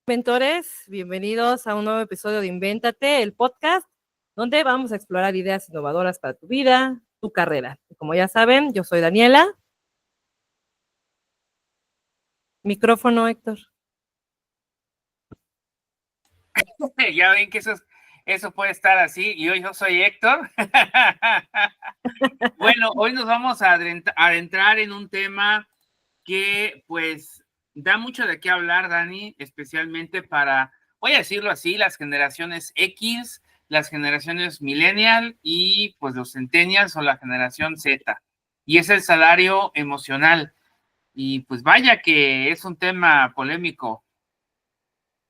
Mentores, bienvenidos a un nuevo episodio de Invéntate, el podcast, donde vamos a explorar ideas innovadoras para tu vida, tu carrera. Como ya saben, yo soy Daniela. Micrófono, Héctor. Ya ven que eso puede estar así, y hoy yo soy Héctor. Bueno, hoy nos vamos a adentrar en un tema que pues da mucho de qué hablar, Dani, especialmente para, voy a decirlo así, las generaciones X, las generaciones millennial y pues los centennials o la generación Z. Y es el salario emocional. Y pues vaya que es un tema polémico.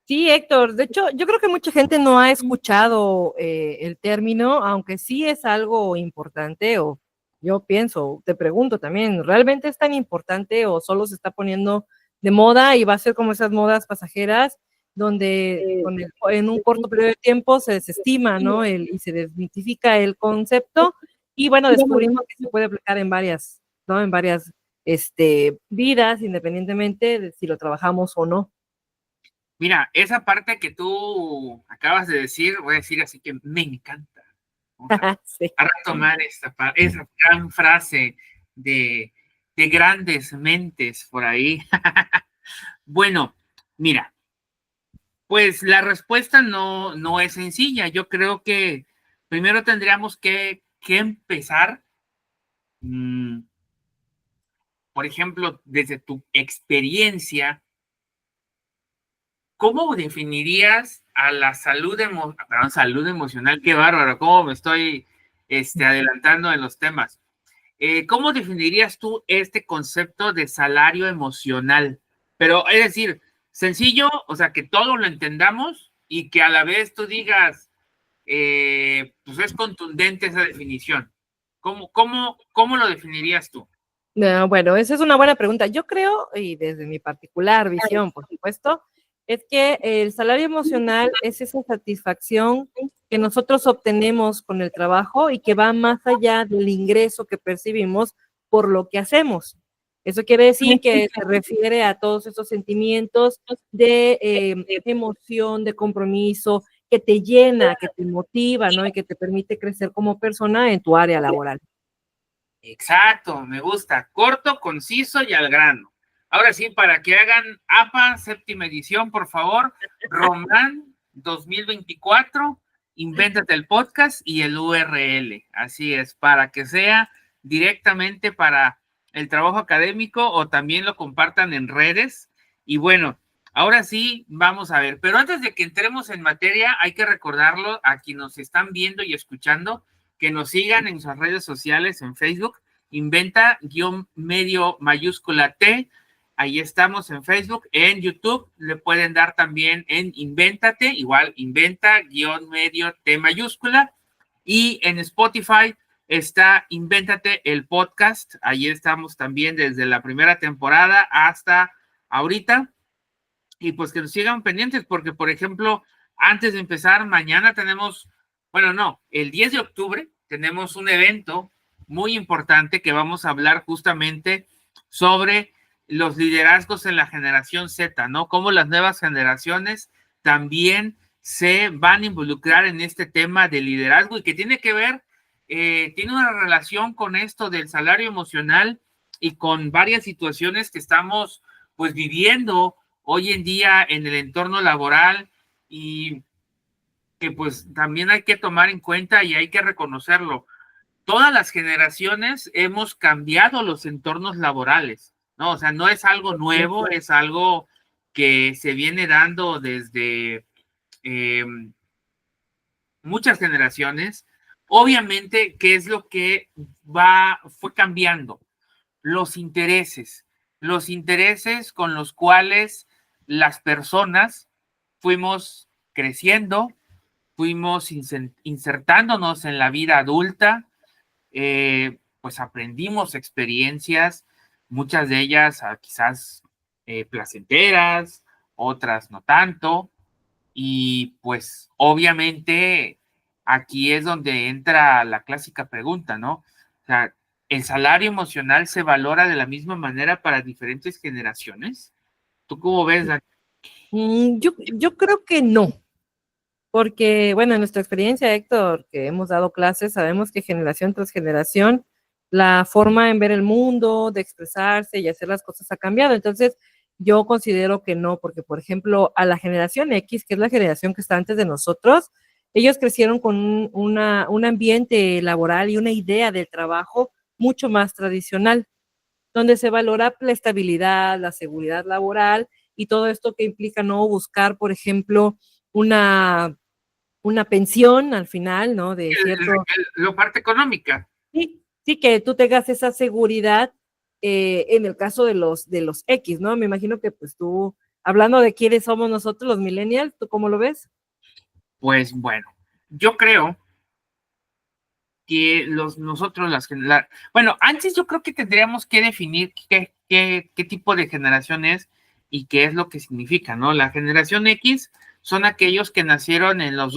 Sí, Héctor, de hecho, yo creo que mucha gente no ha escuchado el término, aunque sí es algo importante, o yo pienso, te pregunto también, ¿realmente es tan importante o solo se está poniendo de moda y va a ser como esas modas pasajeras donde en un corto periodo de tiempo se desestima, ¿no? Y se desmitifica el concepto y bueno, descubrimos que se puede aplicar en varias, ¿no? En varias vidas, independientemente de si lo trabajamos o no. Mira, esa parte que tú acabas de decir, voy a decir así que me encanta. Vamos Sí. a retomar esa gran frase de, de grandes mentes por ahí. Bueno, mira, pues la respuesta no es sencilla. Yo creo que primero tendríamos que empezar, por ejemplo, desde tu experiencia. ¿Cómo definirías a la salud emocional? Qué bárbaro, cómo me estoy adelantando en los temas. ¿Cómo definirías tú este concepto de salario emocional? Pero es decir, sencillo, o sea, que todos lo entendamos y que a la vez tú digas, pues es contundente esa definición. ¿Cómo lo definirías tú? No, bueno, esa es una buena pregunta. Yo creo, y desde mi particular visión, por supuesto, es que el salario emocional es esa satisfacción que nosotros obtenemos con el trabajo y que va más allá del ingreso que percibimos por lo que hacemos. Eso quiere decir que se refiere a todos esos sentimientos de emoción, de compromiso, que te llena, que te motiva, ¿no? Y que te permite crecer como persona en tu área laboral. Exacto, me gusta. Corto, conciso y al grano. Ahora sí, para que hagan APA, séptima edición, por favor, Román 2024, invéntate el podcast y el URL. Así es, para que sea directamente para el trabajo académico o también lo compartan en redes. Y bueno, ahora sí, vamos a ver. Pero antes de que entremos en materia, hay que recordarlo a quienes nos están viendo y escuchando que nos sigan en sus redes sociales, en Facebook, inventa-medio mayúscula T, ahí estamos en Facebook, en YouTube le pueden dar también en Invéntate, igual inventa-medio T mayúscula, y en Spotify está Invéntate el podcast, ahí estamos también desde la primera temporada hasta ahorita, y pues que nos sigan pendientes, porque por ejemplo, antes de empezar, mañana tenemos, bueno, no, el 10 de octubre tenemos un evento muy importante que vamos a hablar justamente sobre los liderazgos en la generación Z, ¿no? Cómo las nuevas generaciones también se van a involucrar en este tema de liderazgo y que tiene que ver, tiene una relación con esto del salario emocional y con varias situaciones que estamos pues viviendo hoy en día en el entorno laboral y que pues también hay que tomar en cuenta y hay que reconocerlo. Todas las generaciones hemos cambiado los entornos laborales, ¿no? O sea, no es algo nuevo, es algo que se viene dando desde muchas generaciones. Obviamente, ¿qué es lo que fue cambiando? Los intereses con los cuales las personas fuimos creciendo, fuimos insertándonos en la vida adulta, pues aprendimos experiencias, muchas de ellas quizás placenteras, otras no tanto, y pues obviamente aquí es donde entra la clásica pregunta, ¿no? O sea, ¿el salario emocional se valora de la misma manera para diferentes generaciones? ¿Tú cómo ves, Dani? Yo creo que no, porque, bueno, en nuestra experiencia, Héctor, que hemos dado clases, sabemos que generación tras generación, la forma en ver el mundo, de expresarse y hacer las cosas ha cambiado. Entonces, yo considero que no, porque, por ejemplo, a la generación X, que es la generación que está antes de nosotros, ellos crecieron con un ambiente laboral y una idea del trabajo mucho más tradicional, donde se valora la estabilidad, la seguridad laboral y todo esto que implica no buscar, por ejemplo, una pensión al final, ¿no? De cierto, La parte económica. sí, sí, que tú tengas esa seguridad en el caso de los X, ¿no? Me imagino que pues tú, hablando de quiénes somos nosotros, los millennials, ¿tú cómo lo ves? Pues bueno, yo creo que nosotros, bueno, antes yo creo que tendríamos que definir qué tipo de generación es y qué es lo que significa, ¿no? La generación X son aquellos que nacieron en los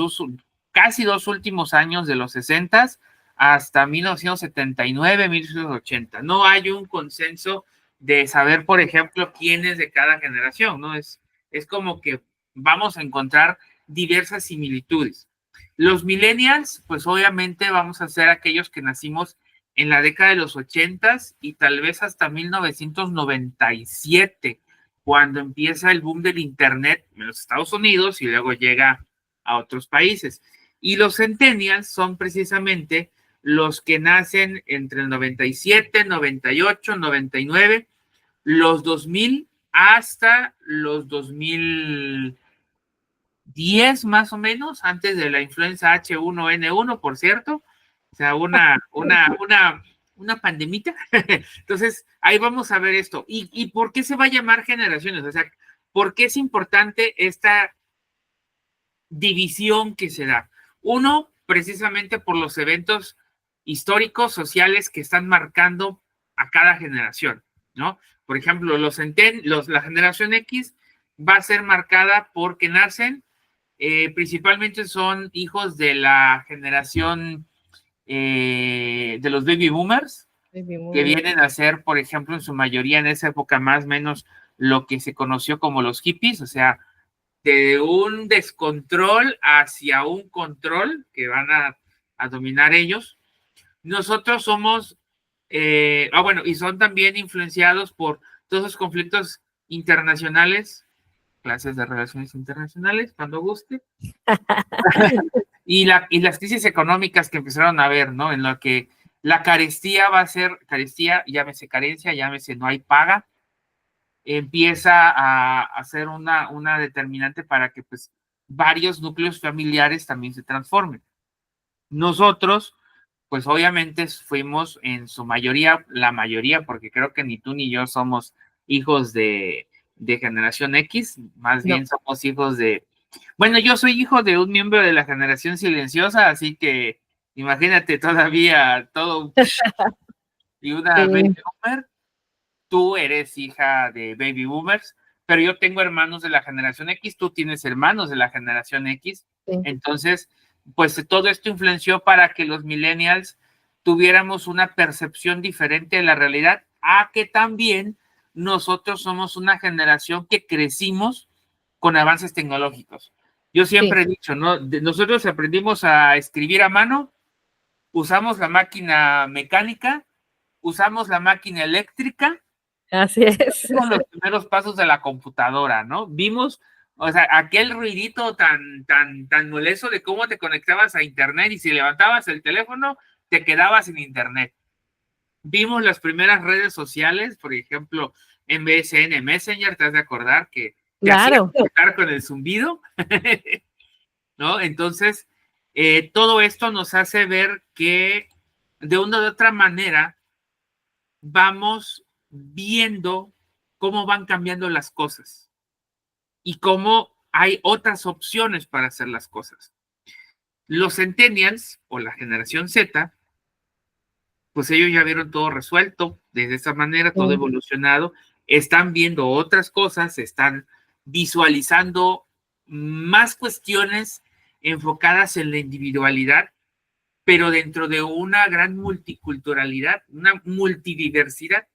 casi dos últimos años de los 60 hasta 1979, 1980. No hay un consenso de saber, por ejemplo, quién es de cada generación, ¿no? Es como que vamos a encontrar diversas similitudes. Los millennials, pues obviamente vamos a ser aquellos que nacimos en la década de los 80s y tal vez hasta 1997, cuando empieza el boom del Internet en los Estados Unidos y luego llega a otros países. Y los centennials son precisamente los que nacen entre el 97, 98, 99, los 2000 hasta los 2010 más o menos, antes de la influenza H1N1, por cierto, o sea, una pandemita. Entonces, ahí vamos a ver esto. ¿Y por qué se va a llamar generaciones? O sea, ¿por qué es importante esta división que se da? Uno, precisamente por los eventos históricos, sociales que están marcando a cada generación, ¿no? Por ejemplo, la generación X va a ser marcada porque nacen, principalmente son hijos de la generación de los baby boomers, que vienen a ser, por ejemplo, en su mayoría en esa época más o menos lo que se conoció como los hippies, o sea, de un descontrol hacia un control que van a dominar ellos. Nosotros somos, bueno, y son también influenciados por todos los conflictos internacionales, clases de relaciones internacionales, cuando guste, y las crisis económicas que empezaron a haber, ¿no? En lo que la carestía va a ser, carestía, llámese carencia, llámese no hay paga, empieza a ser una determinante para que pues varios núcleos familiares también se transformen. Nosotros, pues obviamente fuimos en su mayoría, la mayoría, porque creo que ni tú ni yo somos hijos de generación X, más bien somos hijos de, bueno, yo soy hijo de un miembro de la generación silenciosa, así que imagínate todavía todo y una baby boomer. Tú eres hija de baby boomers, pero yo tengo hermanos de la generación X, tú tienes hermanos de la generación X. Entonces, pues todo esto influenció para que los millennials tuviéramos una percepción diferente de la realidad, a que también nosotros somos una generación que crecimos con avances tecnológicos. Yo siempre he dicho, ¿no? Nosotros aprendimos a escribir a mano, usamos la máquina mecánica, usamos la máquina eléctrica. Así es. Con los primeros pasos de la computadora, ¿no? Vimos, o sea, aquel ruidito tan molesto de cómo te conectabas a internet y si levantabas el teléfono, te quedabas sin internet. Vimos las primeras redes sociales, por ejemplo, MSN Messenger, te has de acordar que te hacía tocar con el zumbido, ¿no? Entonces, todo esto nos hace ver que de una u otra manera vamos viendo cómo van cambiando las cosas y cómo hay otras opciones para hacer las cosas. Los centennials o la generación Z, pues ellos ya vieron todo resuelto desde esa manera, todo evolucionado, están viendo otras cosas, están visualizando más cuestiones enfocadas en la individualidad, pero dentro de una gran multiculturalidad, una multidiversidad.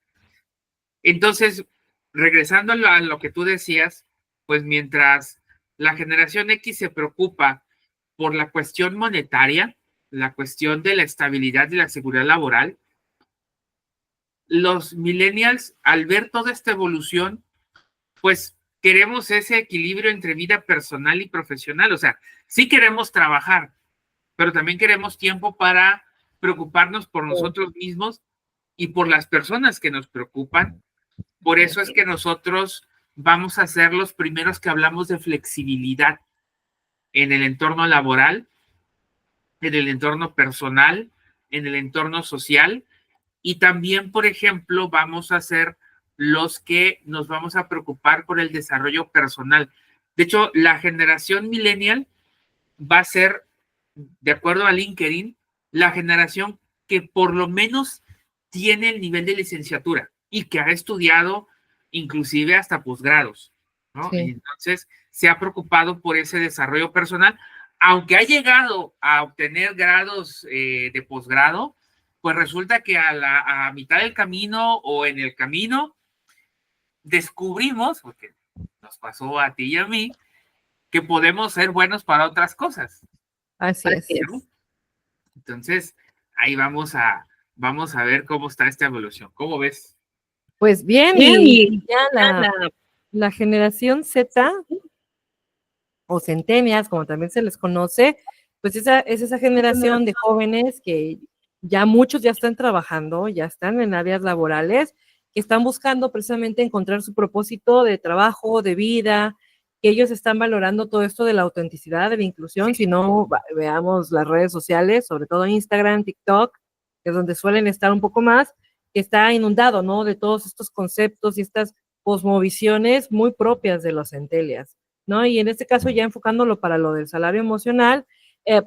Entonces, regresando a lo que tú decías, pues mientras la generación X se preocupa por la cuestión monetaria, la cuestión de la estabilidad y la seguridad laboral, los millennials, al ver toda esta evolución, pues queremos ese equilibrio entre vida personal y profesional. O sea, sí queremos trabajar, pero también queremos tiempo para preocuparnos por nosotros mismos y por las personas que nos preocupan. Por eso es que nosotros vamos a ser los primeros que hablamos de flexibilidad en el entorno laboral, en el entorno personal, en el entorno social. Y también, por ejemplo, vamos a ser los que nos vamos a preocupar por el desarrollo personal. De hecho, la generación millennial va a ser, de acuerdo a LinkedIn, la generación que por lo menos tiene el nivel de licenciatura y que ha estudiado inclusive hasta posgrados, ¿no? Sí. Entonces, se ha preocupado por ese desarrollo personal, aunque ha llegado a obtener grados de posgrado, pues resulta que a mitad del camino o en el camino descubrimos, porque nos pasó a ti y a mí, que podemos ser buenos para otras cosas. Así es. ¿No? Entonces, ahí vamos a ver cómo está esta evolución. ¿Cómo ves? Pues bien, y ya la generación Z o centenias, como también se les conoce, pues es esa generación de jóvenes que ya muchos ya están trabajando, ya están en áreas laborales, que están buscando precisamente encontrar su propósito de trabajo, de vida, que ellos están valorando todo esto de la autenticidad, de la inclusión. Si no, veamos las redes sociales, sobre todo Instagram, TikTok, que es donde suelen estar un poco más, que está inundado, ¿no? De todos estos conceptos y estas cosmovisiones muy propias de los centennials, ¿no? Y en este caso, ya enfocándolo para lo del salario emocional,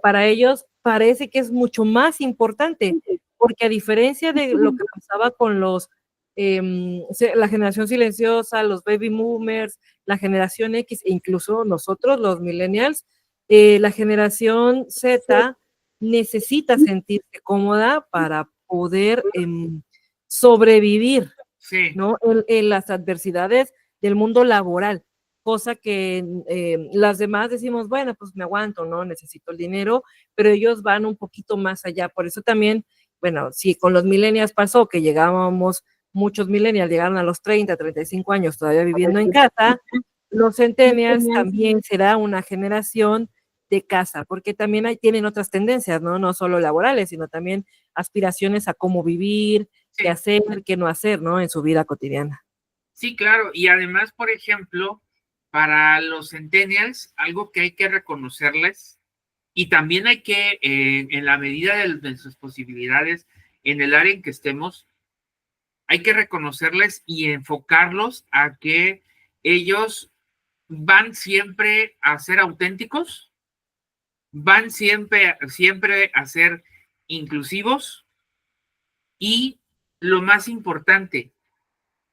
para ellos parece que es mucho más importante, porque a diferencia de lo que pasaba con la generación silenciosa, los baby boomers, la generación X, e incluso nosotros, los millennials, la generación Z necesita sentirse cómoda para poder sobrevivir, sí, ¿no? En las adversidades del mundo laboral, cosa que las demás decimos, bueno, pues me aguanto, ¿no? Necesito el dinero, pero ellos van un poquito más allá. Por eso también, bueno, si con los millennials pasó que llegábamos, muchos millennials llegaron a los 30, 35 años todavía viviendo en casa, los centennials también será una generación de casa, porque también tienen otras tendencias, ¿no? No solo laborales, sino también aspiraciones a cómo vivir, sí. qué hacer, qué no hacer, ¿no? En su vida cotidiana. Sí, claro. Y además, por ejemplo, para los centennials, algo que hay que reconocerles y también hay que, en la medida de sus posibilidades, en el área en que estemos, hay que reconocerles y enfocarlos a que ellos van siempre a ser auténticos, van siempre a ser inclusivos y lo más importante,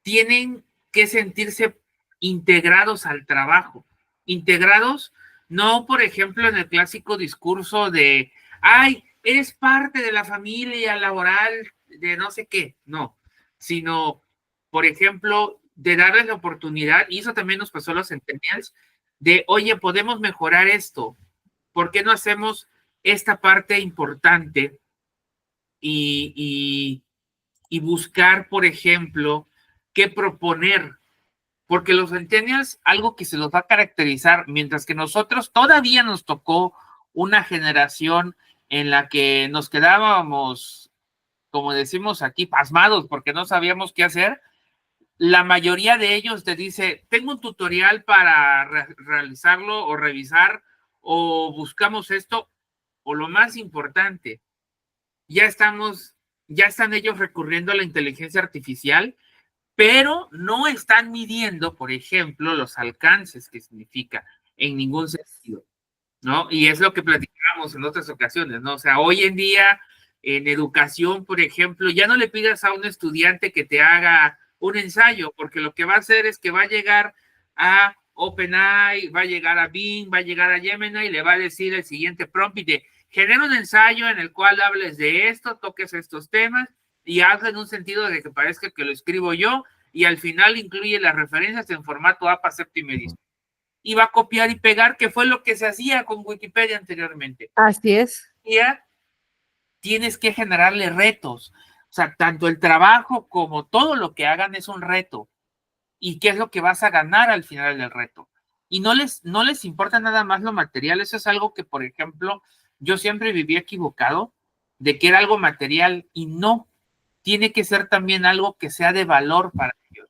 tienen que sentirse integrados al trabajo. Integrados, no, por ejemplo, en el clásico discurso de, ay, eres parte de la familia laboral de no sé qué, no, sino, por ejemplo, de darles la oportunidad, y eso también nos pasó a los centennials, de, oye, podemos mejorar esto, ¿por qué no hacemos esta parte importante y buscar, por ejemplo, qué proponer? Porque los centennials, algo que se los va a caracterizar, mientras que nosotros todavía nos tocó una generación en la que nos quedábamos, como decimos aquí, pasmados porque no sabíamos qué hacer, la mayoría de ellos te dice, tengo un tutorial para realizarlo o revisar o buscamos esto, o lo más importante, ya están ellos recurriendo a la inteligencia artificial, pero no están midiendo, por ejemplo, los alcances que significa en ningún sentido, ¿no? Y es lo que platicamos en otras ocasiones, ¿no? O sea, hoy en día, en educación, por ejemplo, ya no le pidas a un estudiante que te haga un ensayo, porque lo que va a hacer es que va a llegar a OpenAI, va a llegar a Bing, va a llegar a Gemini y le va a decir el siguiente prompt de genera un ensayo en el cual hables de esto, toques estos temas y hazlo en un sentido de que parezca que lo escribo yo y al final incluye las referencias en formato APA, séptimo edición. y va a copiar y pegar, que fue lo que se hacía con Wikipedia anteriormente. Así es. Ya tienes que generarle retos. O sea, tanto el trabajo como todo lo que hagan es un reto. ¿Y qué es lo que vas a ganar al final del reto? Y no les importa nada más lo material. Eso es algo que, por ejemplo, yo siempre viví equivocado de que era algo material y no. Tiene que ser también algo que sea de valor para ellos.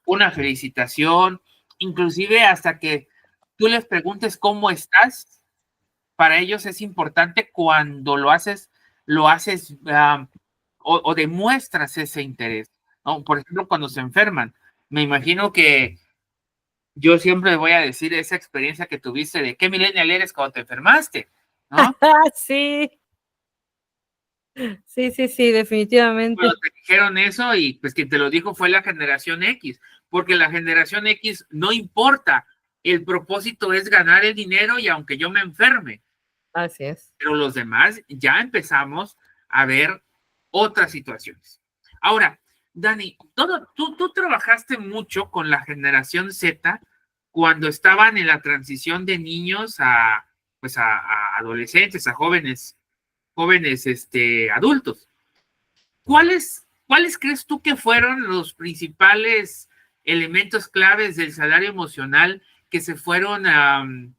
Una felicitación, inclusive hasta que tú les preguntes cómo estás, para ellos es importante cuando lo haces o demuestras ese interés, ¿no? Por ejemplo, cuando se enferman. Me imagino que yo siempre voy a decir esa experiencia que tuviste de qué millennial eres cuando te enfermaste, ¿no? Sí, sí, definitivamente. Cuando te dijeron eso y pues quien te lo dijo fue la generación X, porque la generación X no importa, el propósito es ganar el dinero y aunque yo me enferme, Así es. pero los demás ya empezamos a ver otras situaciones. Ahora, Dani, tú trabajaste mucho con la generación Z cuando estaban en la transición de niños pues a adolescentes, a jóvenes adultos. ¿Cuáles crees tú que fueron los principales elementos claves del salario emocional que se fueron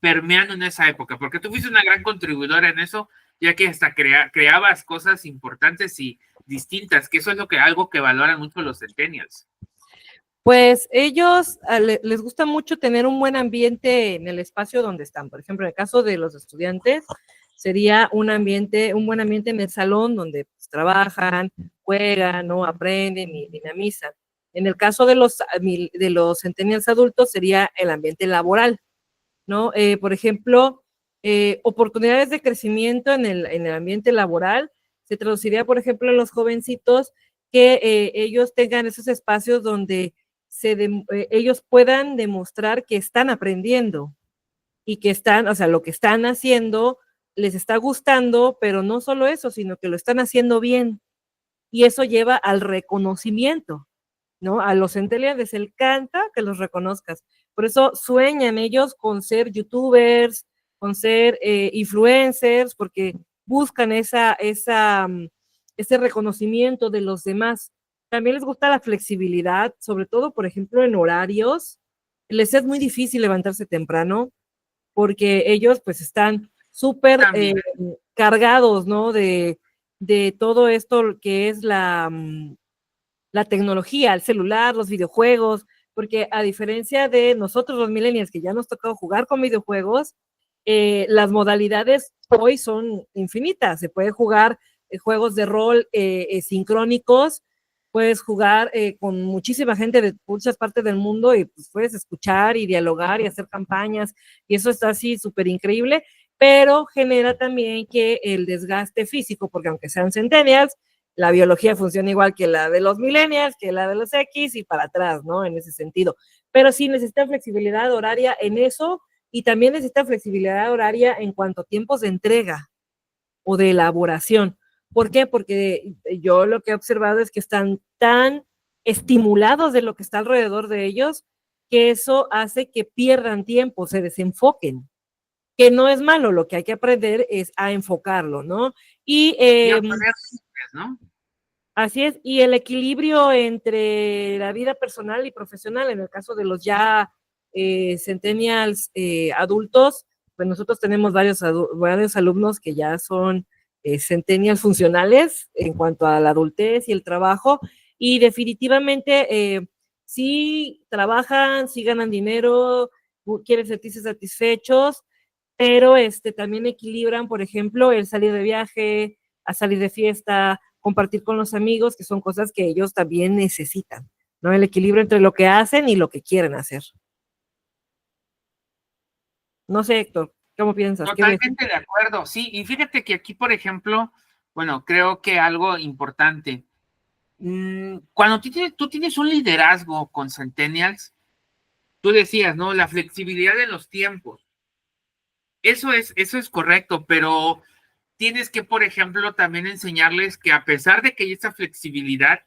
permeando en esa época? Porque tú fuiste una gran contribuidora en eso, ya que hasta creabas cosas importantes y distintas, que eso es algo que valoran mucho los centennials. Pues ellos les gusta mucho tener un buen ambiente en el espacio donde están. Por ejemplo, en el caso de los estudiantes, sería un buen ambiente en el salón donde pues, trabajan, juegan, ¿no? Aprenden y dinamizan. En el caso de los centennials adultos, sería el ambiente laboral, ¿no? Por ejemplo, oportunidades de crecimiento en el ambiente laboral se traduciría, por ejemplo, en los jovencitos que ellos tengan esos espacios donde ellos puedan demostrar que están aprendiendo y que están, o sea, lo que están haciendo les está gustando, pero no solo eso, sino que lo están haciendo bien. Y eso lleva al reconocimiento, ¿no? A los centennials les encanta que los reconozcas. Por eso sueñan ellos con ser youtubers, con ser influencers, porque buscan ese reconocimiento de los demás. También les gusta la flexibilidad, sobre todo, por ejemplo, en horarios. Les es muy difícil levantarse temprano porque ellos pues están súper cargados, ¿no? De todo esto que es la tecnología, el celular, los videojuegos, porque a diferencia de nosotros los millennials que ya nos tocó jugar con videojuegos, las modalidades hoy son infinitas. Se puede jugar juegos de rol sincrónicos, puedes jugar con muchísima gente de muchas partes del mundo y pues, puedes escuchar y dialogar y hacer campañas y eso está así súper increíble, pero genera también que el desgaste físico, porque aunque sean centennials, la biología funciona igual que la de los millennials, que la de los X y para atrás, ¿no? En ese sentido. Pero sí necesita flexibilidad horaria en eso y también necesita flexibilidad horaria en cuanto a tiempos de entrega o de elaboración. ¿Por qué? Porque yo lo que he observado es que están tan estimulados de lo que está alrededor de ellos que eso hace que pierdan tiempo, se desenfoquen, que no es malo, lo que hay que aprender es a enfocarlo, ¿no? Y a poner límites, ¿no? Así es, y el equilibrio entre la vida personal y profesional, en el caso de los ya centennials adultos, pues nosotros tenemos varios alumnos que ya son centennials funcionales en cuanto a la adultez y el trabajo, y definitivamente sí trabajan, sí ganan dinero, quieren sentirse satisfechos, pero también equilibran, por ejemplo, el salir de viaje, a salir de fiesta, compartir con los amigos, que son cosas que ellos también necesitan, ¿no? El equilibrio entre lo que hacen y lo que quieren hacer. No sé, Héctor, ¿cómo piensas? Totalmente de acuerdo, sí, y fíjate que aquí, por ejemplo, bueno, creo que algo importante, cuando tú tienes un liderazgo con centennials, tú decías, ¿no? La flexibilidad de los tiempos, eso es correcto, pero tienes que, por ejemplo, también enseñarles que a pesar de que hay esa flexibilidad,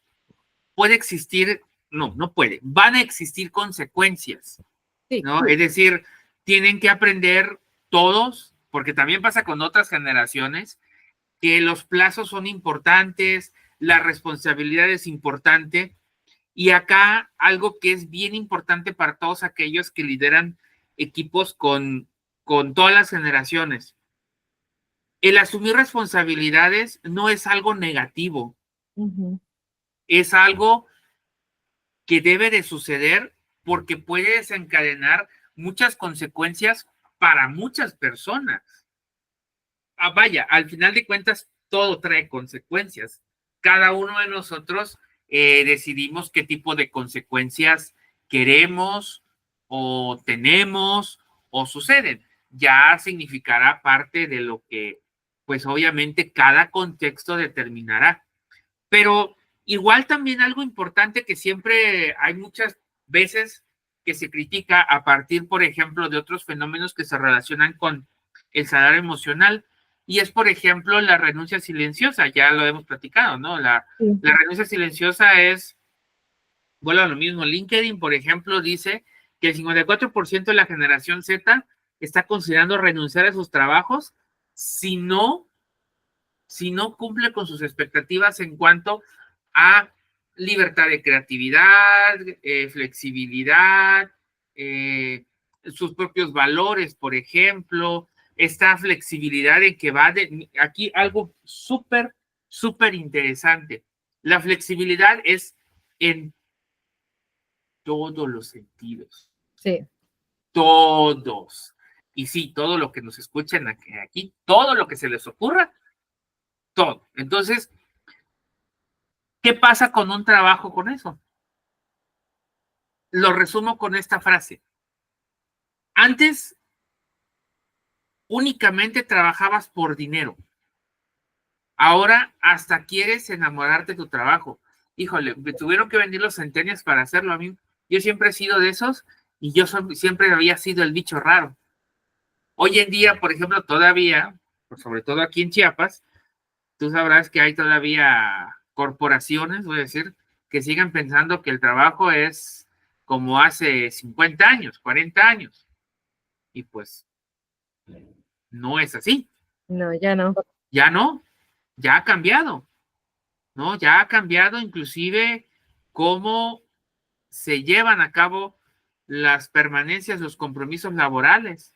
puede existir, no puede, van a existir consecuencias. Sí, ¿no? Es decir, tienen que aprender todos, porque también pasa con otras generaciones, que los plazos son importantes, la responsabilidad es importante, y acá algo que es bien importante para todos aquellos que lideran equipos con todas las generaciones. El asumir responsabilidades no es algo negativo, es algo que debe de suceder porque puede desencadenar muchas consecuencias para muchas personas. Vaya, al final de cuentas, todo trae consecuencias. Cada uno de nosotros decidimos qué tipo de consecuencias queremos o tenemos o suceden. Ya significará parte de lo que, pues obviamente, cada contexto determinará. Pero igual también algo importante que siempre hay muchas veces que se critica a partir, por ejemplo, de otros fenómenos que se relacionan con el salario emocional, y es, por ejemplo, la renuncia silenciosa, ya lo hemos platicado, ¿no? La renuncia silenciosa es, bueno, lo mismo. LinkedIn, por ejemplo, dice que el 54% de la generación Z está considerando renunciar a sus trabajos si no cumple con sus expectativas en cuanto a libertad de creatividad, flexibilidad, sus propios valores, por ejemplo, esta flexibilidad en que va de aquí algo súper, súper interesante. La flexibilidad es en todos los sentidos. sí. Todos. Y sí, todo lo que nos escuchen aquí, todo lo que se les ocurra, todo. Entonces, ¿qué pasa con un trabajo con eso? Lo resumo con esta frase. Antes únicamente trabajabas por dinero. Ahora hasta quieres enamorarte de tu trabajo. Híjole, me tuvieron que venir los centenios para hacerlo a mí. Yo siempre he sido de esos y yo siempre había sido el bicho raro. Hoy en día, por ejemplo, todavía, sobre todo aquí en Chiapas, tú sabrás que hay todavía corporaciones, voy a decir, que sigan pensando que el trabajo es como hace 50 años, 40 años. Y pues no es así. No, ya no. Ya no, ya ha cambiado, ¿no? Ya ha cambiado inclusive cómo se llevan a cabo las permanencias, los compromisos laborales.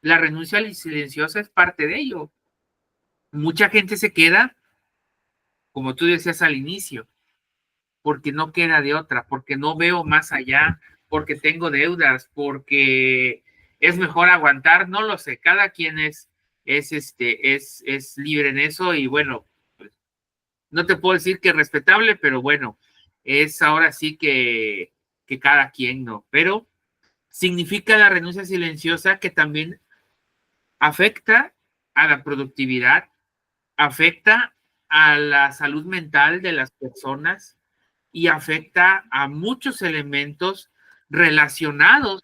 La renuncia silenciosa es parte de ello. Mucha gente se queda, como tú decías al inicio, porque no queda de otra, porque no veo más allá, porque tengo deudas, porque es mejor aguantar, no lo sé, cada quien es libre en eso y bueno, pues, no te puedo decir que es respetable, pero bueno, es ahora sí que cada quien no, pero significa la renuncia silenciosa que también afecta a la productividad, afecta a la salud mental de las personas y afecta a muchos elementos relacionados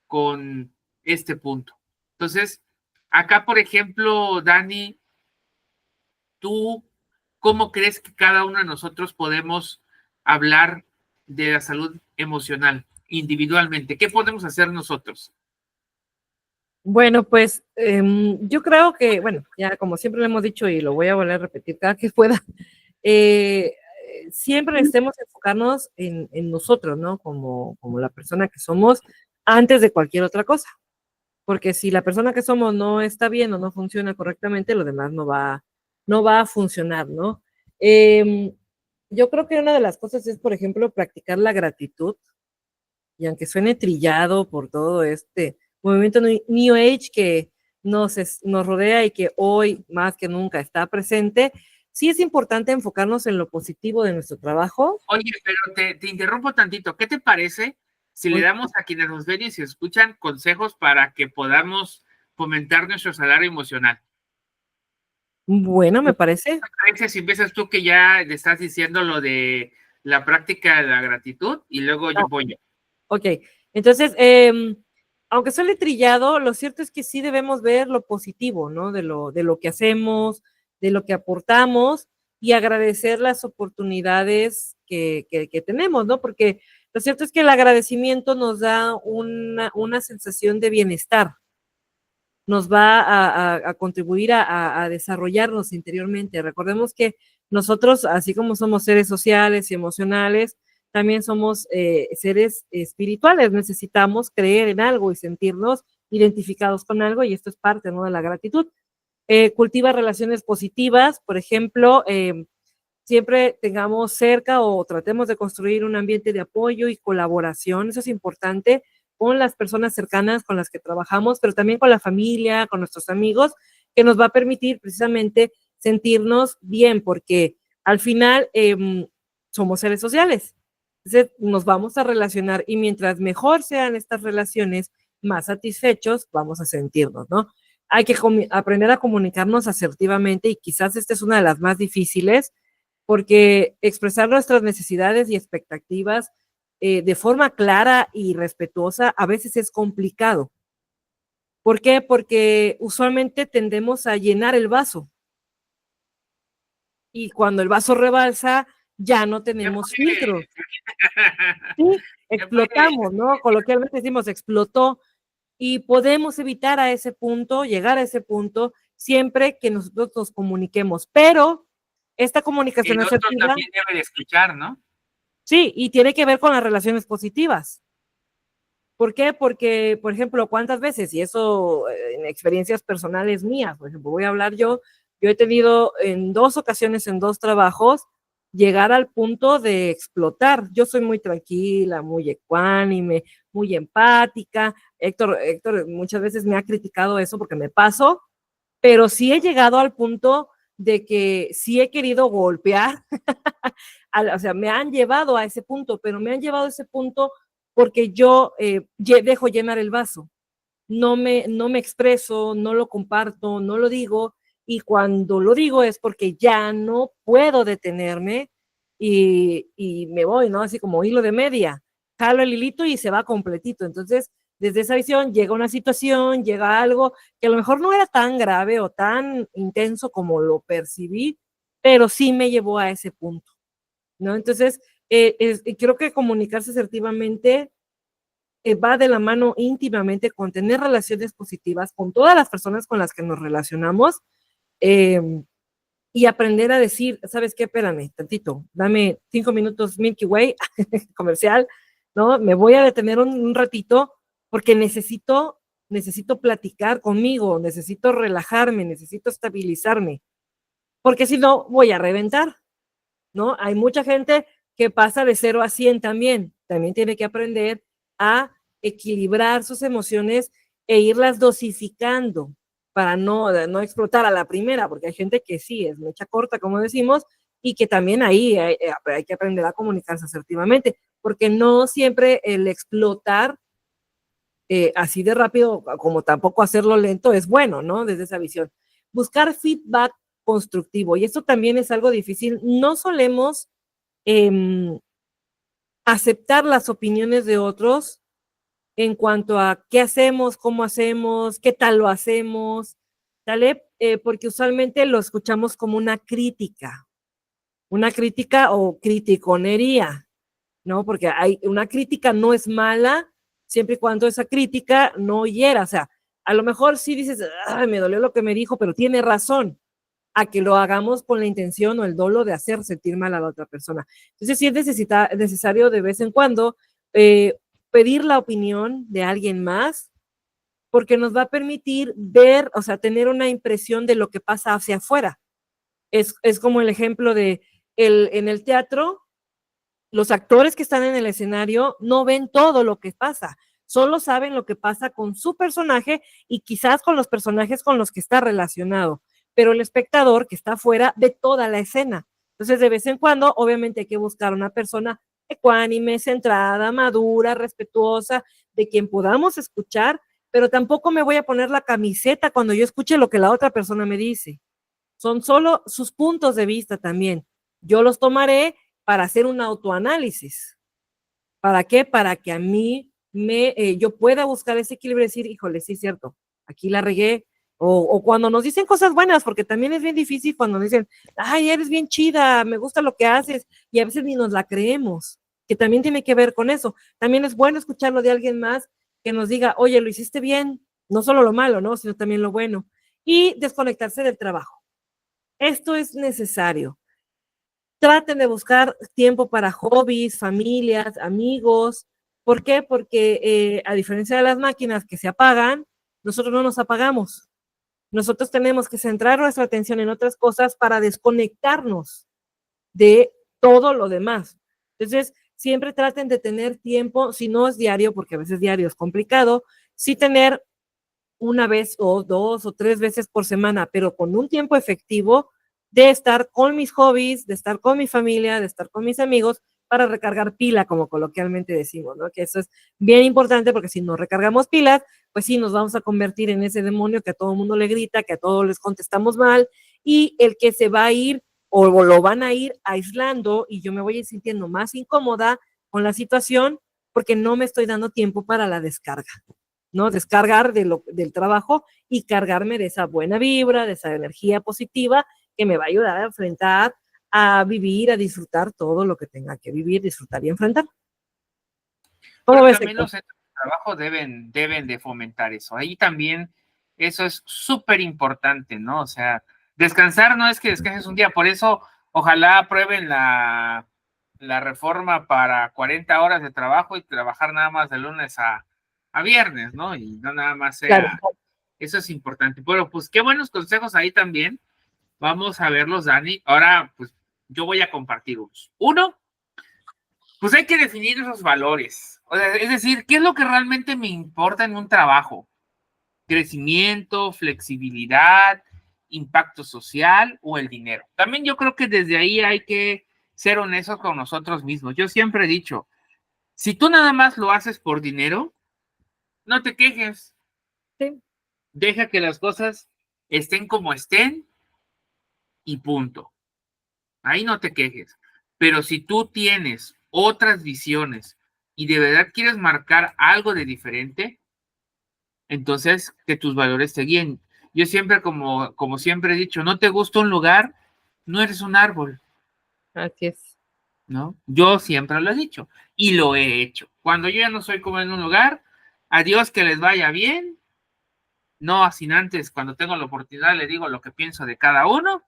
con este punto. Entonces, acá, por ejemplo, Dani, ¿tú cómo crees que cada uno de nosotros podemos hablar de la salud emocional individualmente? ¿Qué podemos hacer nosotros? Bueno, pues yo creo que, bueno, ya como siempre lo hemos dicho y lo voy a volver a repetir cada que pueda, eh, siempre necesitamos enfocarnos en nosotros, ¿no? Como la persona que somos antes de cualquier otra cosa. Porque si la persona que somos no está bien o no funciona correctamente, lo demás no va a funcionar, ¿no? Eh, yo creo que una de las cosas es, por ejemplo, practicar la gratitud, y aunque suene trillado por todo este movimiento New Age que nos rodea y que hoy más que nunca está presente, sí es importante enfocarnos en lo positivo de nuestro trabajo. Oye, pero te interrumpo tantito. ¿Qué te parece si le damos a quienes nos ven y se escuchan consejos para que podamos fomentar nuestro salario emocional? Bueno, me parece. Si empiezas tú que ya le estás diciendo lo de la práctica de la gratitud y luego yo voy yo. Ok, entonces, aunque suele trillado, lo cierto es que sí debemos ver lo positivo, ¿no? De lo que hacemos, de lo que aportamos y agradecer las oportunidades que tenemos, ¿no? Porque Lo cierto es que el agradecimiento nos da una sensación de bienestar, nos va a contribuir a desarrollarnos interiormente. Recordemos que nosotros, así como somos seres sociales y emocionales, también somos seres espirituales, necesitamos creer en algo y sentirnos identificados con algo, y esto es parte, ¿no?, de la gratitud. Cultiva relaciones positivas, por ejemplo, siempre tengamos cerca o tratemos de construir un ambiente de apoyo y colaboración, eso es importante, con las personas cercanas con las que trabajamos, pero también con la familia, con nuestros amigos, que nos va a permitir precisamente sentirnos bien, porque al final somos seres sociales, entonces nos vamos a relacionar, y mientras mejor sean estas relaciones, más satisfechos vamos a sentirnos, ¿no? Hay que aprender a comunicarnos asertivamente, y quizás esta es una de las más difíciles, porque expresar nuestras necesidades y expectativas de forma clara y respetuosa a veces es complicado. ¿Por qué? Porque usualmente tendemos a llenar el vaso, y cuando el vaso rebalsa ya no tenemos filtros. Sí, explotamos, ¿no? Coloquialmente decimos explotó, y podemos evitar a ese punto, llegar a ese punto, siempre que nosotros nos comuniquemos, pero esta comunicación el otro asertiva, también debe de escuchar, ¿no? sí, y tiene que ver con las relaciones positivas. ¿Por qué? Porque, por ejemplo, ¿cuántas veces? Y eso en experiencias personales mías, por ejemplo, voy a hablar yo he tenido en 2 ocasiones, en 2 trabajos, llegar al punto de explotar. Yo soy muy tranquila, muy ecuánime, muy empática. Héctor muchas veces me ha criticado eso porque me paso, pero sí he llegado al punto de que sí he querido golpear, o sea, me han llevado a ese punto, pero me han llevado a ese punto porque yo dejo llenar el vaso, no me expreso, no lo comparto, no lo digo, y cuando lo digo es porque ya no puedo detenerme, y me voy, ¿no? Así como hilo de media, jalo el hilito y se va completito. Entonces, desde esa visión llega una situación, llega algo que a lo mejor no era tan grave o tan intenso como lo percibí, pero sí me llevó a ese punto, ¿no? Entonces, creo que comunicarse asertivamente va de la mano íntimamente con tener relaciones positivas con todas las personas con las que nos relacionamos, eh, y aprender a decir, ¿sabes qué? Espérame tantito, dame 5 minutos Milky Way comercial, ¿no? Me voy a detener un ratito porque necesito platicar conmigo, necesito relajarme, necesito estabilizarme, porque si no voy a reventar, ¿no? Hay mucha gente que pasa de 0 a 100 también tiene que aprender a equilibrar sus emociones e irlas dosificando para no explotar a la primera, porque hay gente que sí es mecha corta, como decimos, y que también ahí hay que aprender a comunicarse asertivamente, porque no siempre el explotar así de rápido, como tampoco hacerlo lento, es bueno, ¿no? Desde esa visión. Buscar feedback constructivo, y esto también es algo difícil. No solemos eh, aceptar las opiniones de otros en cuanto a qué hacemos, cómo hacemos, qué tal lo hacemos, ¿sale? Porque usualmente lo escuchamos como una crítica o criticonería, ¿no? Porque una crítica no es mala siempre y cuando esa crítica no hiera, o sea, a lo mejor sí dices, ay, me dolió lo que me dijo, pero tiene razón, a que lo hagamos con la intención o el dolo de hacer sentir mal a la otra persona. Entonces sí es necesario de vez en cuando eh, pedir la opinión de alguien más, porque nos va a permitir ver, o sea, tener una impresión de lo que pasa hacia afuera. Es como el ejemplo de en el teatro, los actores que están en el escenario no ven todo lo que pasa, solo saben lo que pasa con su personaje y quizás con los personajes con los que está relacionado, pero el espectador que está afuera ve toda la escena. Entonces, de vez en cuando, obviamente hay que buscar una persona ecuánime, centrada, madura, respetuosa, de quien podamos escuchar, pero tampoco me voy a poner la camiseta cuando yo escuche lo que la otra persona me dice. Son solo sus puntos de vista también. Yo los tomaré para hacer un autoanálisis. ¿Para qué? Para que a mí yo pueda buscar ese equilibrio y decir, híjole, sí es cierto, aquí la regué. O cuando nos dicen cosas buenas, porque también es bien difícil cuando nos dicen, ay, eres bien chida, me gusta lo que haces, y a veces ni nos la creemos. que también tiene que ver con eso. También es bueno escucharlo de alguien más que nos diga, oye, lo hiciste bien, no solo lo malo, ¿no? Sino también lo bueno. Y desconectarse del trabajo. Esto es necesario. Traten de buscar tiempo para hobbies, familias, amigos. ¿Por qué? Porque a diferencia de las máquinas que se apagan, nosotros no nos apagamos. Nosotros tenemos que centrar nuestra atención en otras cosas para desconectarnos de todo lo demás. Entonces, siempre traten de tener tiempo, si no es diario, porque a veces diario es complicado, sí tener una vez o 2 o 3 veces por semana, pero con un tiempo efectivo de estar con mis hobbies, de estar con mi familia, de estar con mis amigos para recargar pila, como coloquialmente decimos, ¿no? Que eso es bien importante porque si no recargamos pilas, pues sí nos vamos a convertir en ese demonio que a todo el mundo le grita, que a todos les contestamos mal y el que se va a ir o lo van a ir aislando y yo me voy a ir sintiendo más incómoda con la situación porque no me estoy dando tiempo para la descarga. ¿No? Descargar del trabajo y cargarme de esa buena vibra, de esa energía positiva que me va a ayudar a enfrentar, a vivir, a disfrutar todo lo que tenga que vivir, disfrutar y enfrentar. ¿Cómo ves, también los centros de trabajo deben de fomentar eso. Ahí también eso es súper importante, ¿no? O sea, descansar no es que descanses un día, por eso ojalá aprueben la reforma para 40 horas de trabajo y trabajar nada más de lunes a viernes, ¿no? Y no nada más sea, claro. Eso es importante. Bueno, pues qué buenos consejos ahí también. Vamos a verlos, Dani. Ahora, pues yo voy a compartirlos. Uno, pues hay que definir esos valores. O sea, es decir, ¿qué es lo que realmente me importa en un trabajo? Crecimiento, flexibilidad, impacto social o el dinero. También yo creo que desde ahí hay que ser honestos con nosotros mismos. Yo siempre he dicho, si tú nada más lo haces por dinero, no te quejes. Sí. Deja que las cosas estén como estén y punto. Ahí no te quejes. Pero si tú tienes otras visiones y de verdad quieres marcar algo de diferente, entonces que tus valores te guíen. Yo siempre, como siempre he dicho, no te gusta un lugar, no eres un árbol. Así es. ¿No? Yo siempre lo he dicho y lo he hecho. Cuando yo ya no soy como en un lugar, adiós, que les vaya bien. No, así antes, cuando tengo la oportunidad, le digo lo que pienso de cada uno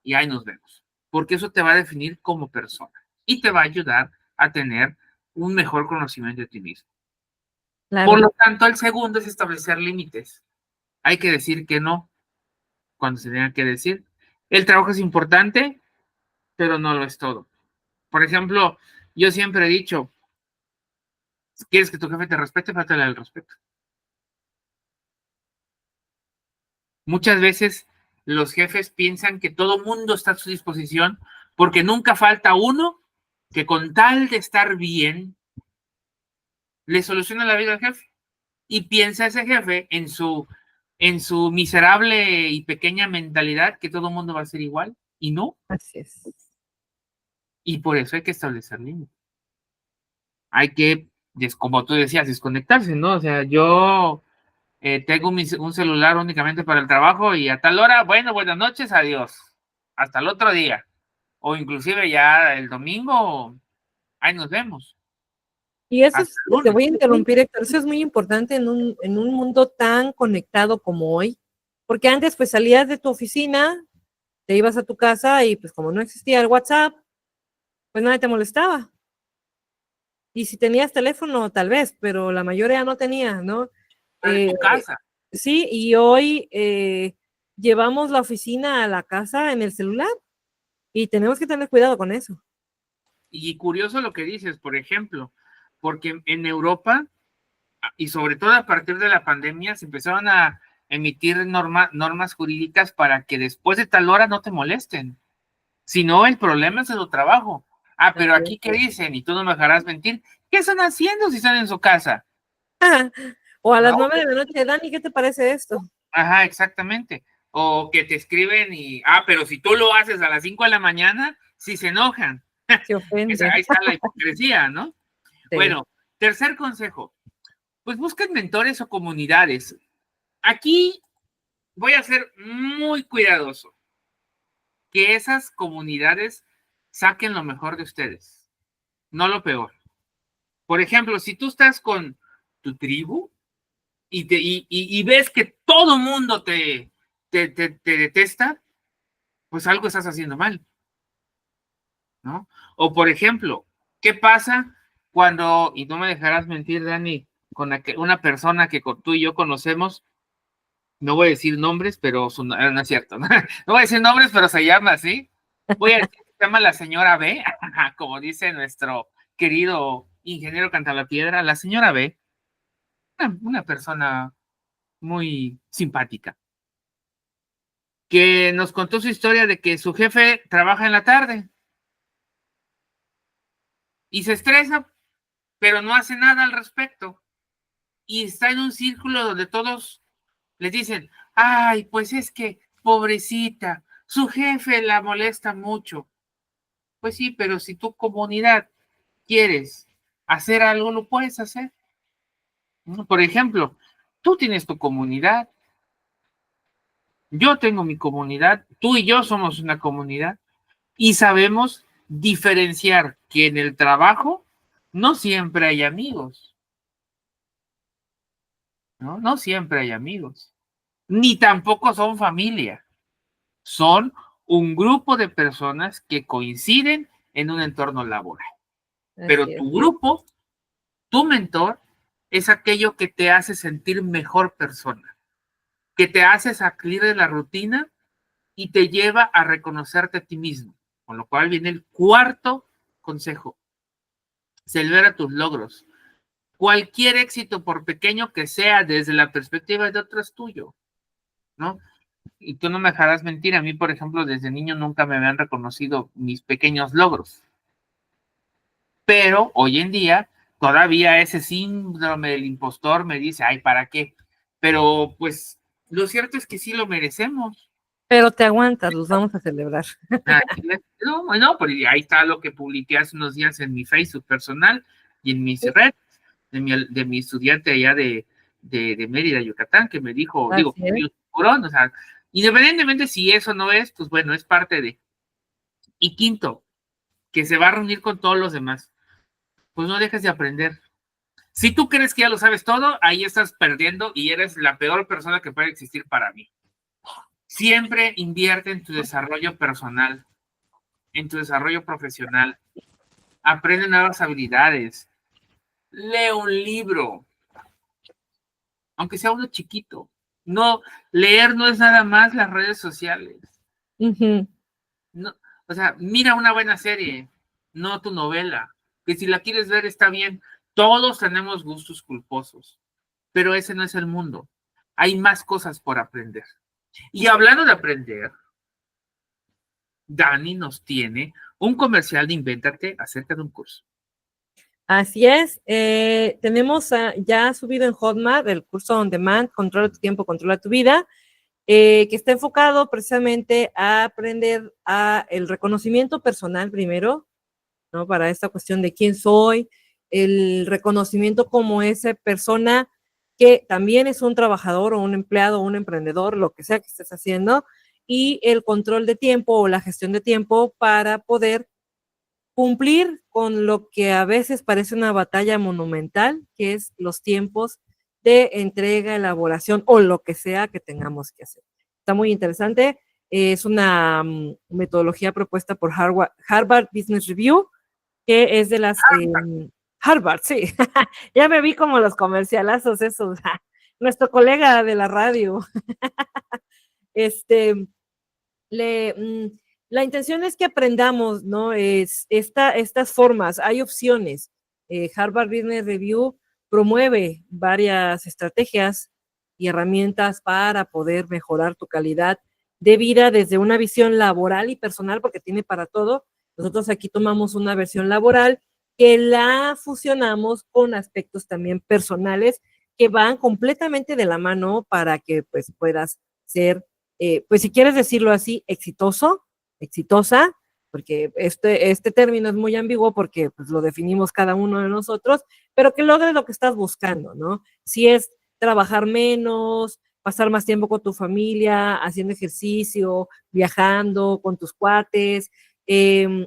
y ahí nos vemos. Porque eso te va a definir como persona y te va a ayudar a tener un mejor conocimiento de ti mismo. Claro. Por lo tanto, el segundo es establecer límites. Hay que decir que no cuando se tenga que decir. El trabajo es importante, pero no lo es todo. Por ejemplo, yo siempre he dicho, ¿quieres que tu jefe te respete? Fáltale al respeto. Muchas veces los jefes piensan que todo mundo está a su disposición porque nunca falta uno que con tal de estar bien le soluciona la vida al jefe. Y piensa ese jefe en su miserable y pequeña mentalidad que todo el mundo va a ser igual y no. Así es. Y por eso hay que establecer límites. Hay que, como tú decías, desconectarse, ¿no? O sea, yo tengo un celular únicamente para el trabajo y a tal hora, bueno, buenas noches, adiós. Hasta el otro día. O inclusive ya el domingo, ahí nos vemos. Y eso es, te voy a interrumpir, Héctor, eso es muy importante en un mundo tan conectado como hoy, porque antes pues salías de tu oficina, te ibas a tu casa y pues como no existía el WhatsApp, pues nadie te molestaba. Y si tenías teléfono, tal vez, pero la mayoría no tenía, ¿no? En tu casa. Sí, y hoy llevamos la oficina a la casa en el celular y tenemos que tener cuidado con eso. Y curioso lo que dices, por ejemplo, porque en Europa, y sobre todo a partir de la pandemia, se empezaron a emitir normas jurídicas para que después de tal hora no te molesten. Si no, el problema es el trabajo. Ah, pero aquí, ¿qué dicen? Y tú no me dejarás mentir. ¿Qué están haciendo si están en su casa? O a las 9 de la noche, Dani, ¿qué te parece esto? Ajá, exactamente. O que te escriben y, pero si tú lo haces a las 5 de la mañana, sí se enojan. Se ofende. Ahí está la hipocresía, ¿no? Sí. Bueno, tercer consejo. Pues busquen mentores o comunidades. Aquí voy a ser muy cuidadoso. Que esas comunidades saquen lo mejor de ustedes, no lo peor. Por ejemplo, si tú estás con tu tribu y ves que todo mundo te detesta, pues algo estás haciendo mal, ¿no? O por ejemplo, ¿qué pasa cuando, y no me dejarás mentir, Dani, con una persona que tú y yo conocemos, no voy a decir nombres, pero no es cierto, ¿no? No voy a decir nombres, pero se llama así. Voy a decir que se llama la señora B, como dice nuestro querido ingeniero Cantalapiedra, la señora B, una persona muy simpática, que nos contó su historia de que su jefe trabaja en la tarde y se estresa, pero no hace nada al respecto. Y está en un círculo donde todos les dicen, ay, pues es que, pobrecita, su jefe la molesta mucho. Pues sí, pero si tu comunidad quieres hacer algo, lo puedes hacer. Por ejemplo, tú tienes tu comunidad, yo tengo mi comunidad, tú y yo somos una comunidad y sabemos diferenciar que en el trabajo no siempre hay amigos, ¿no? No siempre hay amigos, ni tampoco son familia, son un grupo de personas que coinciden en un entorno laboral. Pero Así es. tu grupo, tu mentor, es aquello que te hace sentir mejor persona, que te hace salir de la rutina y te lleva a reconocerte a ti mismo. Con lo cual viene el cuarto consejo: celebra tus logros. Cualquier éxito, por pequeño que sea, desde la perspectiva de otro es tuyo, ¿no? Y tú no me dejarás mentir, a mí, por ejemplo, desde niño nunca me habían reconocido mis pequeños logros. Pero hoy en día, todavía ese síndrome del impostor me dice, ay, ¿para qué? Pero pues lo cierto es que sí lo merecemos. Pero te aguantas, los vamos a celebrar. No, bueno, pues ahí está lo que publiqué hace unos días en mi Facebook personal y en mis redes de mi estudiante allá de Mérida, Yucatán, que me dijo, Así digo, es. o sea, independientemente si eso no es, pues bueno, es parte de. Y quinto, que se va a reunir con todos los demás, pues no dejes de aprender. Si tú crees que ya lo sabes todo, ahí estás perdiendo y eres la peor persona que puede existir para mí. Siempre invierte en tu desarrollo personal, en tu desarrollo profesional. Aprende nuevas habilidades. Lee un libro, aunque sea uno chiquito. No, leer no es nada más las redes sociales. Ujú. No, o sea, mira una buena serie, no tu novela. Que si la quieres ver está bien. Todos tenemos gustos culposos, pero ese no es el mundo. Hay más cosas por aprender. Y hablando de aprender, Dani nos tiene un comercial de Invéntate acerca de un curso. Así es. Tenemos ya subido en Hotmart el curso On Demand, Controla tu tiempo, controla tu vida, que está enfocado precisamente a aprender el reconocimiento personal primero, ¿no? Para esta cuestión de quién soy, el reconocimiento como esa persona que también es un trabajador o un empleado o un emprendedor, lo que sea que estés haciendo, y el control de tiempo o la gestión de tiempo para poder cumplir con lo que a veces parece una batalla monumental, que es los tiempos de entrega, elaboración o lo que sea que tengamos que hacer. Está muy interesante. Es una metodología propuesta por Harvard Business Review, que es de las Harvard, sí. Ya me vi como los comercialazos esos. Nuestro colega de la radio. este, la intención es que aprendamos, ¿no? Estas formas, hay opciones. Harvard Business Review promueve varias estrategias y herramientas para poder mejorar tu calidad de vida desde una visión laboral y personal, porque tiene para todo. Nosotros aquí tomamos una versión laboral que la fusionamos con aspectos también personales que van completamente de la mano para que pues puedas ser pues si quieres decirlo así, exitoso, exitosa, porque este término es muy ambiguo porque pues, lo definimos cada uno de nosotros, pero que logres lo que estás buscando, ¿no? Si es trabajar menos, pasar más tiempo con tu familia, haciendo ejercicio, viajando con tus cuates,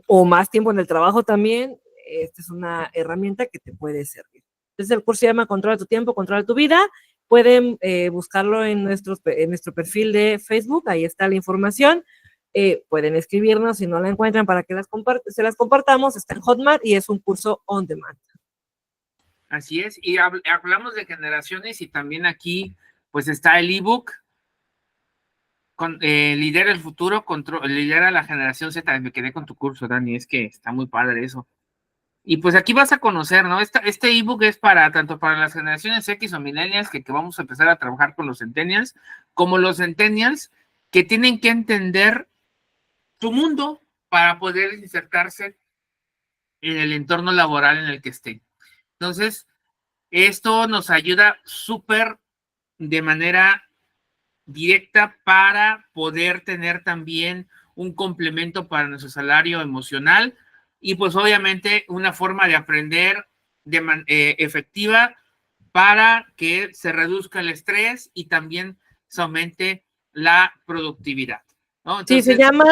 o más tiempo en el trabajo también, esta es una herramienta que te puede servir. Entonces el curso se llama Controla tu tiempo, controla tu vida. Pueden buscarlo en nuestro perfil de Facebook, ahí está la información. Pueden escribirnos si no la encuentran para que se las compartamos. Está en Hotmart y es un curso on demand. Así es, y hablamos de generaciones y también aquí pues está el ebook Lidera el futuro, lidera la generación Z. Me quedé con tu curso, Dani, es que está muy padre eso. Y pues aquí vas a conocer, ¿no? Este ebook es tanto para las generaciones X o millennials, que vamos a empezar a trabajar con los centennials, como los centennials que tienen que entender tu mundo para poder insertarse en el entorno laboral en el que estén. Entonces, esto nos ayuda súper de manera directa para poder tener también un complemento para nuestro salario emocional y pues obviamente una forma de aprender efectiva para que se reduzca el estrés y también se aumente la productividad, ¿no? Entonces, sí, se llama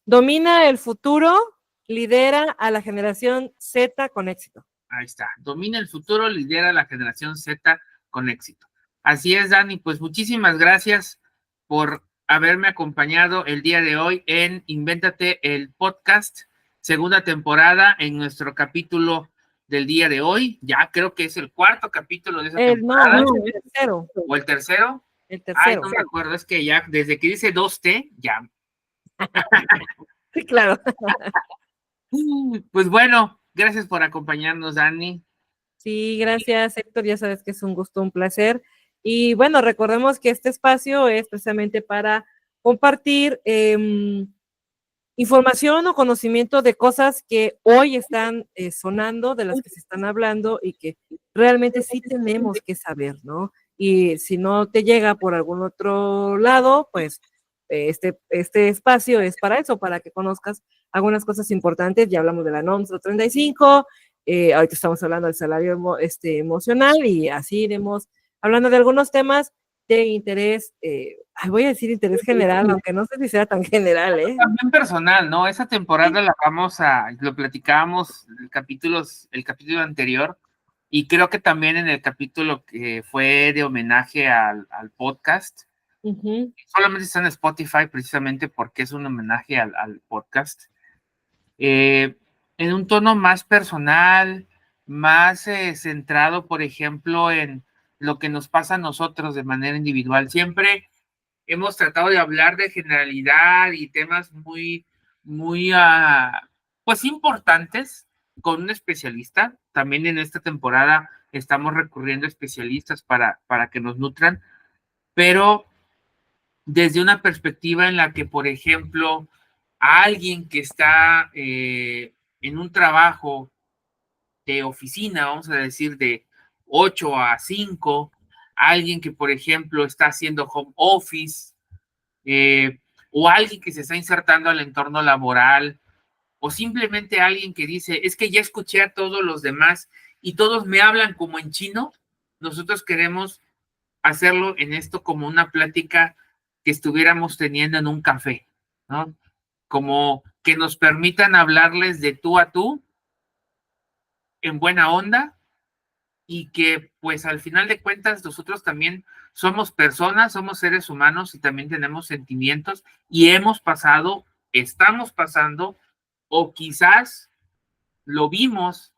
Domina el futuro, lidera a la generación Z con éxito. Ahí está, domina el futuro, lidera a la generación Z con éxito. Así es, Dani, pues muchísimas gracias por haberme acompañado el día de hoy en Invéntate el Podcast, segunda temporada, en nuestro capítulo del día de hoy. Ya creo que es el cuarto capítulo de esa temporada. No, el tercero. ¿O el tercero? El tercero. Ay, no me acuerdo, es que ya desde que dice 2T, ya. Sí, claro. Pues bueno, gracias por acompañarnos, Dani. Sí, gracias, Héctor. Ya sabes que es un gusto, un placer. Y bueno, recordemos que este espacio es precisamente para compartir información o conocimiento de cosas que hoy están sonando, de las que se están hablando y que realmente sí tenemos que saber, ¿no? Y si no te llega por algún otro lado, pues este espacio es para eso, para que conozcas algunas cosas importantes. Ya hablamos de la NOM 035, ahorita estamos hablando del salario emocional y así iremos hablando de algunos temas de interés, voy a decir interés general, aunque no sé si sea tan general, ¿eh? También personal, ¿no? Esa temporada lo platicábamos el capítulo anterior, y creo que también en el capítulo que fue de homenaje al podcast, solamente está en Spotify precisamente porque es un homenaje al podcast, en un tono más personal, más centrado, por ejemplo, en lo que nos pasa a nosotros de manera individual. Siempre hemos tratado de hablar de generalidad y temas muy, pues importantes con un especialista. También en esta temporada estamos recurriendo a especialistas para que nos nutran, pero desde una perspectiva en la que, por ejemplo, a alguien que está en un trabajo de oficina, vamos a decir, de 8 a 5, alguien que, por ejemplo, está haciendo home office, o alguien que se está insertando al entorno laboral, o simplemente alguien que dice, es que ya escuché a todos los demás y todos me hablan como en chino. Nosotros queremos hacerlo en esto como una plática que estuviéramos teniendo en un café, ¿no? Como que nos permitan hablarles de tú a tú, en buena onda, y que pues al final de cuentas nosotros también somos personas, somos seres humanos y también tenemos sentimientos y hemos pasado, estamos pasando, o quizás lo vimos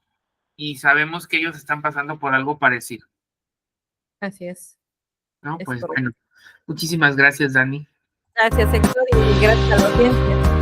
y sabemos que ellos están pasando por algo parecido. Así es. ¿No? Pues bueno, muchísimas gracias, Dani. Gracias, Héctor, y gracias a la audiencia.